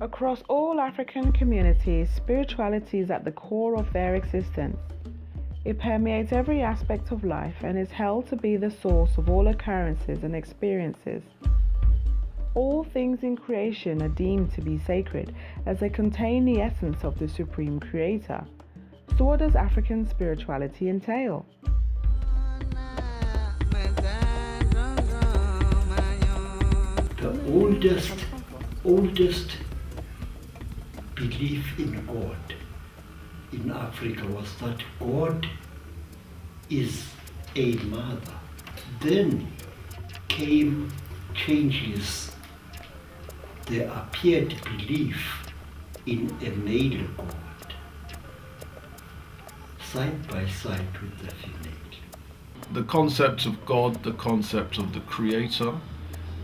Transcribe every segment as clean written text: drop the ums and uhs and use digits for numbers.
Across all African communities, spirituality is at the core of their existence. It permeates every aspect of life and is held to be the source of all occurrences and experiences. All things in creation are deemed to be sacred as they contain the essence of the Supreme Creator. So what does African spirituality entail? The oldest belief in God in Africa was that God is a mother. Then came changes. There appeared belief in a male God, side by side with the female. The concept of God, the concept of the Creator,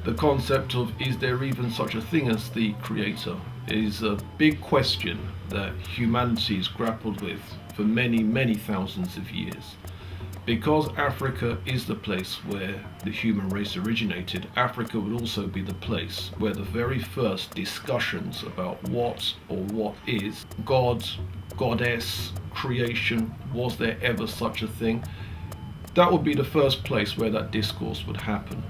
the concept of is there even such a thing as the Creator is a big question that humanity has grappled with for many, many thousands of years. Because Africa is the place where the human race originated, Africa would also be the place where the very first discussions about what or what is God, goddess, creation, was there ever such a thing? That would be the first place where that discourse would happen.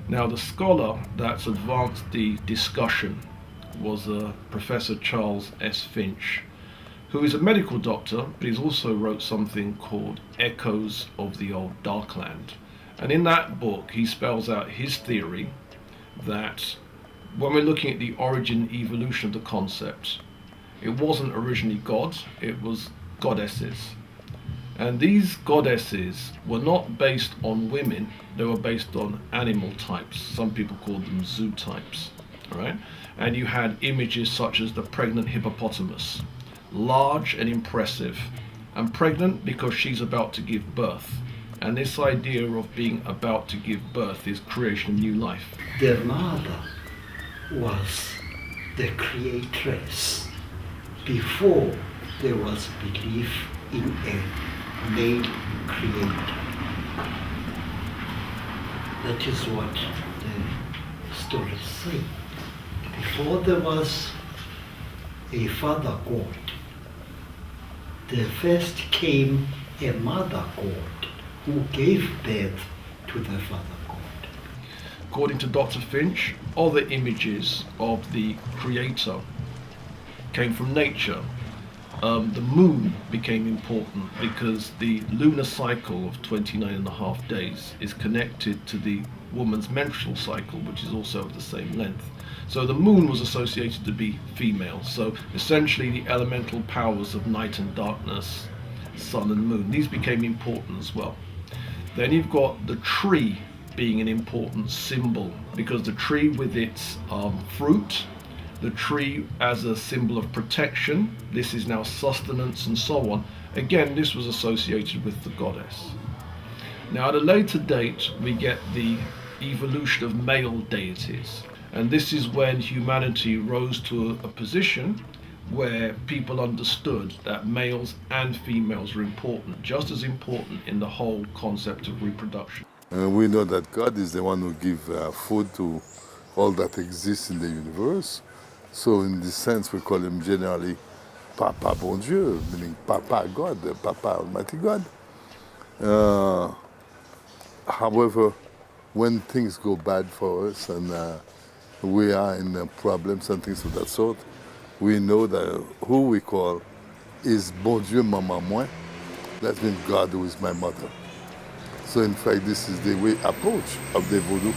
Now, the scholar that's advanced the discussion was Professor Charles S. Finch, who is a medical doctor, but he's also wrote something called Echoes of the Old Darkland. And in that book, he spells out his theory that when we're looking at the origin, evolution of the concept, it wasn't originally God, it was goddesses. And these goddesses were not based on women, they were based on animal types. Some people call them zoo types, right? And you had images such as the pregnant hippopotamus, large and impressive, and pregnant because she's about to give birth. And this idea of being about to give birth is creation of new life. Their mother was the creatress before there was belief in a male creator. That is what the stories say. Before there was a father God, there first came a mother God who gave birth to the father God. According to Dr. Finch, other images of the Creator came from nature. The moon became important because the lunar cycle of 29.5 days is connected to the woman's menstrual cycle, which is also of the same length. So the moon was associated to be female. So essentially the elemental powers of night and darkness, sun and moon, these became important as well. Then you've got the tree being an important symbol, because the tree with its fruit, the tree as a symbol of protection, this is now sustenance and so on. Again, this was associated with the goddess. Now at a later date, we get the evolution of male deities. And this is when humanity rose to a position where people understood that males and females were important, just as important in the whole concept of reproduction. We know that God is the one who gives food to all that exists in the universe. So in this sense, we call him generally Papa Bon Dieu, meaning Papa God, Papa Almighty God. However, when things go bad for us and we are in problems and things of that sort, we know that who we call is Bon Dieu Maman Moi. That means God who is my mother. So in fact, this is the way approach of the voodoo.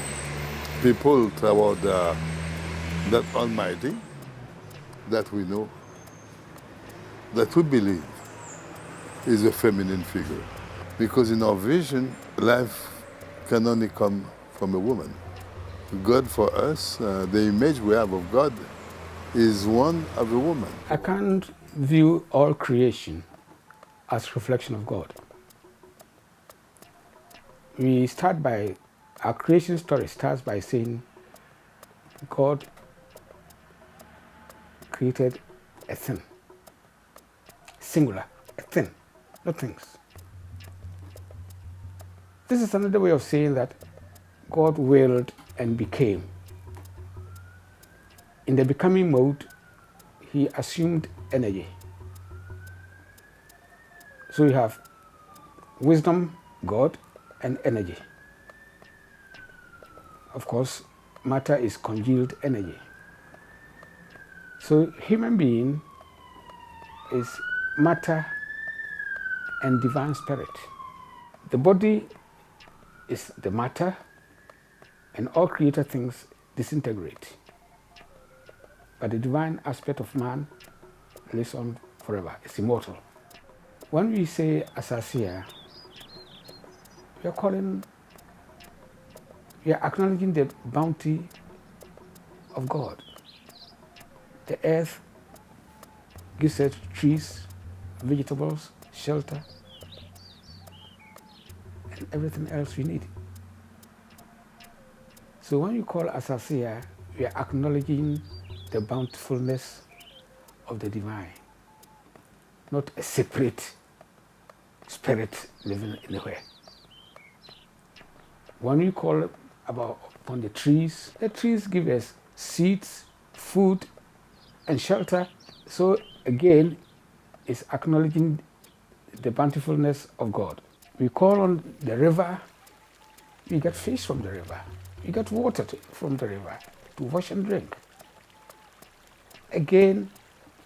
People toward that Almighty, that we know, that we believe is a feminine figure. Because in our vision, life can only come from a woman. God for us, the image we have of God, is one of a woman. I can't view all creation as reflection of God. Our creation story starts by saying God created a thing, singular, a thing, not things. This is another way of saying that God willed and became. In the becoming mode, he assumed energy. So you have wisdom, God, and energy. Of course, matter is congealed energy. So human being is matter and divine spirit. The body is the matter, and all created things disintegrate. But the divine aspect of man lives on forever. It's immortal. When we say Asasia, we are acknowledging the bounty of God. The earth gives us trees, vegetables, shelter, and everything else we need. So when you call Asasia, we are acknowledging the bountifulness of the divine, not a separate spirit living anywhere. When we call upon the trees give us seeds, food, and shelter. So again, it's acknowledging the bountifulness of God. We call on the river, we get fish from the river. We get water from the river to wash and drink. Again,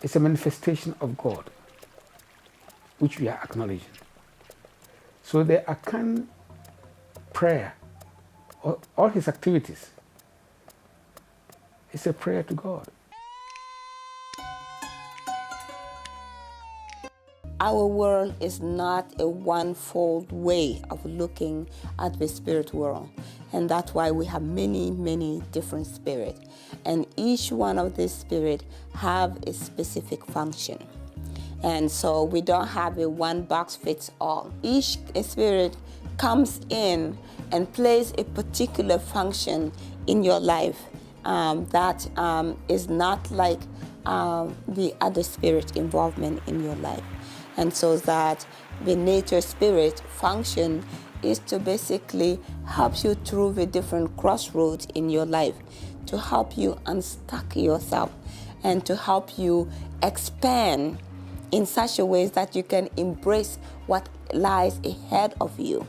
it's a manifestation of God, which we are acknowledging. So the Akan prayer, all his activities, is a prayer to God. Our world is not a one-fold way of looking at the spirit world. And that's why we have many, many different spirits. And each one of these spirits have a specific function. And so we don't have a one box fits all. Each spirit comes in and plays a particular function in your life that is not like the other spirit involvement in your life. And so that the nature spirit function is to basically help you through the different crossroads in your life, to help you unstuck yourself and to help you expand in such a way that you can embrace what lies ahead of you.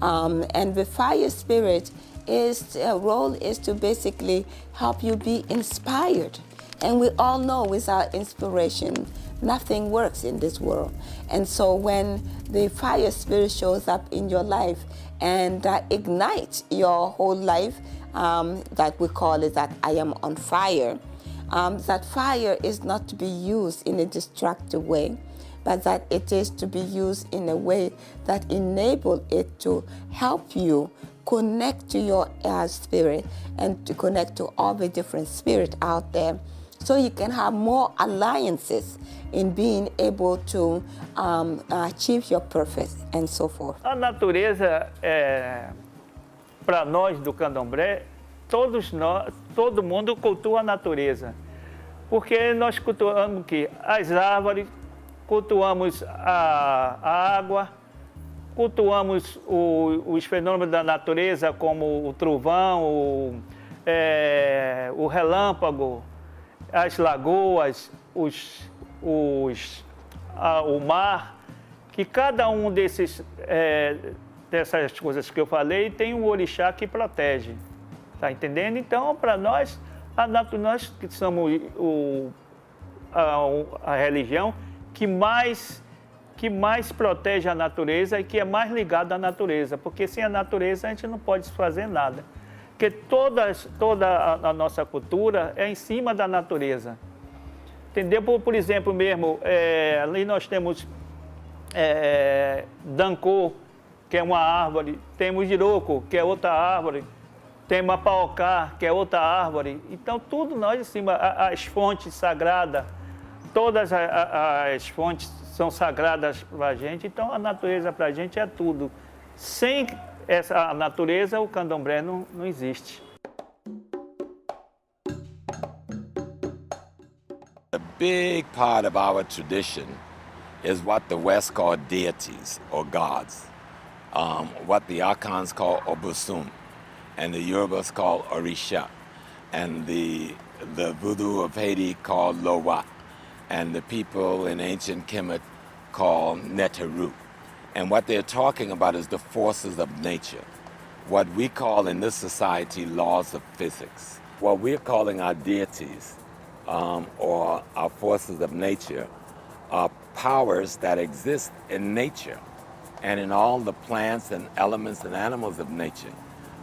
And the fire spirit role is to basically help you be inspired. And we all know without inspiration, nothing works in this world. And so when the fire spirit shows up in your life and ignites your whole life, that we call it that I am on fire, that fire is not to be used in a destructive way, but that it is to be used in a way that enables it to help you connect to your spirit and to connect to all the different spirits out there, so you can have more alliances in being able to achieve your purpose and so forth. A natureza, para nós do candomblé, todo mundo cultua a natureza. Porque nós cultuamos as árvores, cultuamos a água, cultuamos os fenômenos da natureza como o trovão, o relâmpago, as lagoas, o mar, que cada um dessas coisas que eu falei tem um orixá que protege, tá entendendo? Então, para nós, nós que somos a religião que mais protege a natureza e que é mais ligada à natureza, porque sem a natureza a gente não pode fazer nada. Porque toda a nossa cultura é em cima da natureza. Entendeu? Por exemplo mesmo, ali nós temos dancô, que é uma árvore, temos iroco, que é outra árvore, tem mapaocá, que é outra árvore. Então, tudo nós, assim, as fontes sagradas, todas as fontes são sagradas para a gente. Então, a natureza para a gente é tudo. Sem a natureza, o candomblé não existe. A big part of our tradition is what the West call deities or gods, what the Akans call Obusum, and the Yorubas call Orisha, and the Voodoo of Haiti called Lowa, and the people in ancient Kemet call Neteru. And what they're talking about is the forces of nature, what we call in this society laws of physics. What we're calling our deities or our forces of nature are powers that exist in nature and in all the plants and elements and animals of nature.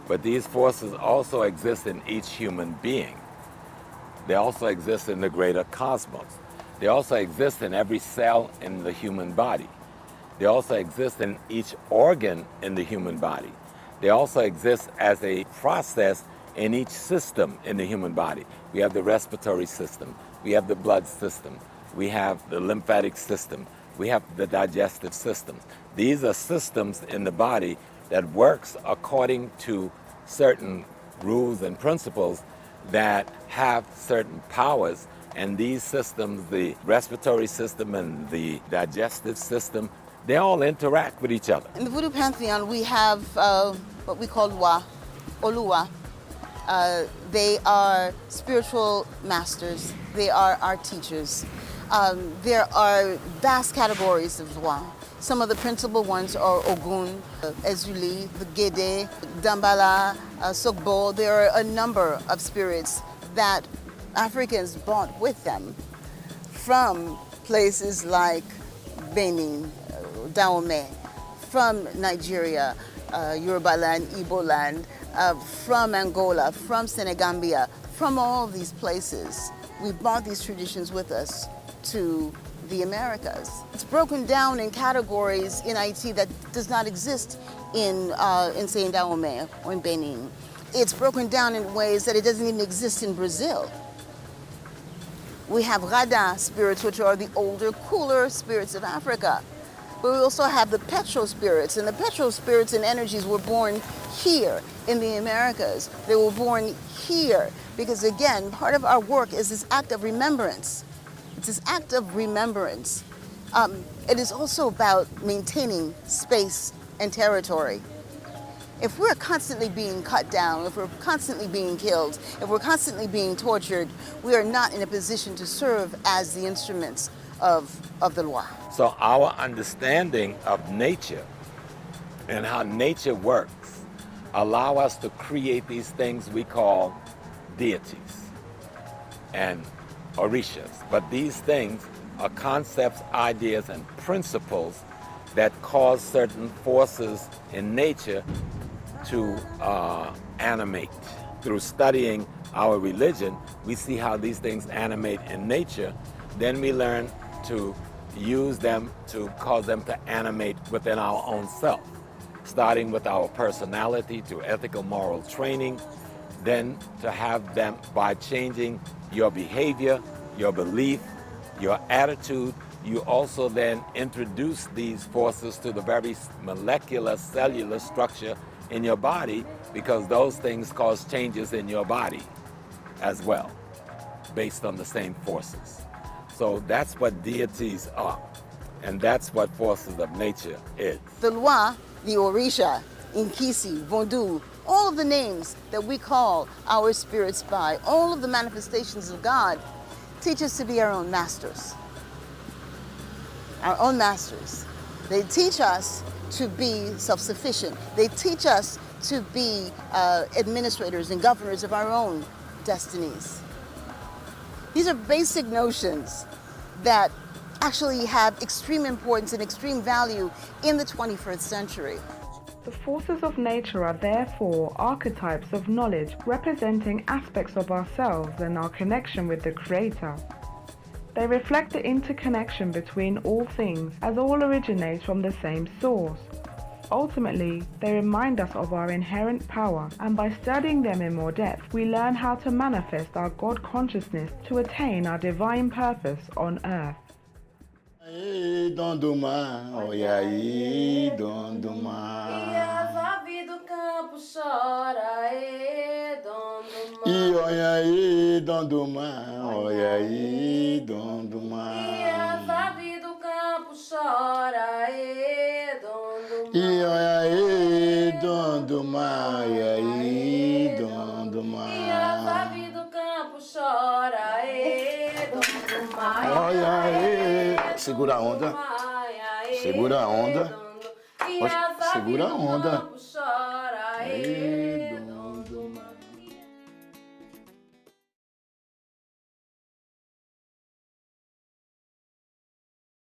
But these forces also exist in each human being. They also exist in the greater cosmos. They also exist in every cell in the human body. They also exist in each organ in the human body. They also exist as a process in each system in the human body. We have the respiratory system. We have the blood system. We have the lymphatic system. We have the digestive system. These are systems in the body that works according to certain rules and principles that have certain powers. And these systems, the respiratory system and the digestive system, they all interact with each other. In the Voodoo Pantheon, we have what we call Lwa, Oluwa. They are spiritual masters. They are our teachers. There are vast categories of Lwa. Some of the principal ones are Ogun, Ezuli, the Gede, Dambala, Sogbo. There are a number of spirits that Africans brought with them from places like Benin, Dahomey, from Nigeria, Yoruba land, Igbo land, from Angola, from Senegambia, from all these places. We brought these traditions with us to the Americas. It's broken down in categories in Haiti that does not exist in say, in Dahomey or in Benin. It's broken down in ways that it doesn't even exist in Brazil. We have Rada spirits, which are the older, cooler spirits of Africa. But we also have the petro spirits, and the petro spirits and energies were born here in the Americas. They were born here because, again, part of our work is this act of remembrance. It's this act of remembrance. It is also about maintaining space and territory. If we're constantly being cut down, if we're constantly being killed, if we're constantly being tortured, we are not in a position to serve as the instruments of the Lwa. So our understanding of nature and how nature works allow us to create these things we call deities and orishas. But these things are concepts, ideas, and principles that cause certain forces in nature to animate. Through studying our religion, we see how these things animate in nature. Then we learn to use them to cause them to animate within our own self, starting with our personality to ethical moral training, then to have them by changing your behavior, your belief, your attitude. You also then introduce these forces to the very molecular, cellular structure in your body, because those things cause changes in your body as well, based on the same forces. So that's what deities are, and that's what forces of nature is. The Lwa, the Orisha, Inkisi, Vondu, all of the names that we call our spirits by, all of the manifestations of God, teach us to be our own masters. Our own masters. They teach us to be self-sufficient. They teach us to be administrators and governors of our own destinies. These are basic notions that actually have extreme importance and extreme value in the 21st century. The forces of nature are therefore archetypes of knowledge representing aspects of ourselves and our connection with the Creator. They reflect the interconnection between all things, as all originate from the same source. Ultimately, they remind us of our inherent power, and by studying them in more depth, we learn how to manifest our God consciousness to attain our divine purpose on earth. Olha aí, dono do mar. E a ave do campo chora, dono do mar. E olha aí, dono do mar. Olha aí, dono do mar. E a ave do campo chora, dono do mar. E olha aí, dono do mar. E aí, dono do mar. E a ave do campo chora, dono do mar. Olha aí. Segura a onda. Segura a onda. E a Segura a onda. chora,